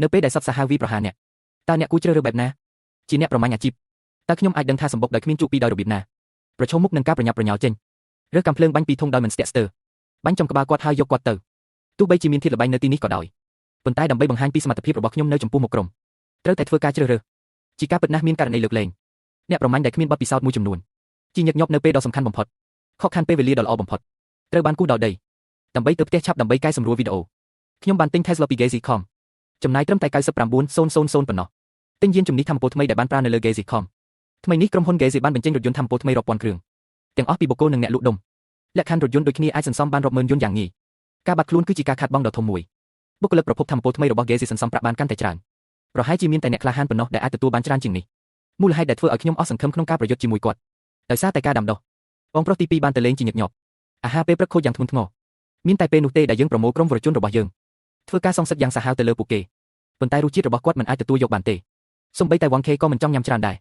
នៅពេលដែលសត្វសាហាវវាប្រហារអ្នកតើអ្នកគួរជ្រើសរើសបែបណាជាអ្នកប្រមាញ់អាជីពតើខ្ញុំអាចដឹងថាសម្បុកដោយគ្មានជក់ពីដោយរបៀបណាប្រឈមមុខនឹងការប្រញាប់ប្រញាល់ចេញរើសកាំភ្លើងបាញ់ពីធុងដោយមិនស្ទាក់ស្ទើរបាញ់ចំក្បាលគាត់ហើយយកគាត់ទៅទោះបីជាមានធាតុល្បែងនៅទីនេះក៏ដោយប៉ុន្តែដើម្បីបង្ហាញពីសមត្ថភាពរបស់ខ្ញុំនៅចំពោះមុខក្រុមត្រូវតែធ្វើការជ្រើសរើសជាការពិតណាស់មានករណីលើកលែងអ្នកប្រមាញ់ដែលគ្មានបទពិសោធន៍មួយចំនួនជាញឹកញាប់នៅពេលដ៏សំខាន់បំផុតខកខានពេលវេលាដ៏ល្អបំផុតត្រូវបានគូសដល់ដីដើម្បីទៅផ្ទះឆាប់ដើម្បីកែសម្រួលវីដេអូខ្ញុំបានទិញ Tesla ពី Gazzy.com ចំណាយត្រឹមតែ99,000ប៉ុណ្ណោះទិញយានជំនិះថាមពលថ្មីដែលបានប្រើនៅលើ Gazzy.com ថ្មីនេះក្រុមហ៊ុន Gazzy បានបញ្ចេញរថយន្តថាមពលថ្មីរាប់ពាន់គ្រឿងទាំងអស់ពីបុគ្គលនិងអ្នកលក់ដុំលក្ខខណ្ឌរថយន្តដូចគ្នាអាចសន្សំបានរាប់ម៉ឺនយន្តយ៉ាងងាយការបាត់ខ្លួនគឺជាការខាតបង់ដ៏ធំមួយបុគ្គលិកប្រភពថាមពលថ្មីរបស់ Gazzy សន្សំប្រាក់បានកាន់តែច្រើនប្រហែលជាមានតែអ្នកក្លាហានប៉ុណ្ណោះដែលអាចទទួលបានច្រើនជាងនេះមូលហេតុដែលធ្វើឲ្យខ្ញុំអស់សង្ឃឹមក្នុងការប្រយុទ្ធជាមួយគាត់ដោយសារតែការដាំដុះបងប្រុសទី2បានទៅលេងជាញឹកញាប់អាហារពេលព្រឹកខូចយ៉ាងធ្ងន់ធ្ងរមានតែពេលនោះទេដែលយើងប្រមូលក្រុមវរជនរបស់យើងធ្វើការសងសឹកយ៉ាងសាហាវទៅលើពួកគេប៉ុន្តែរសជាតិរបស់គាត់មិនអាចទទួលយកបានទេសូម្បីតែវ៉ាន់ខេក៏មិនចង់ញ៉ាំច្រើនដែរ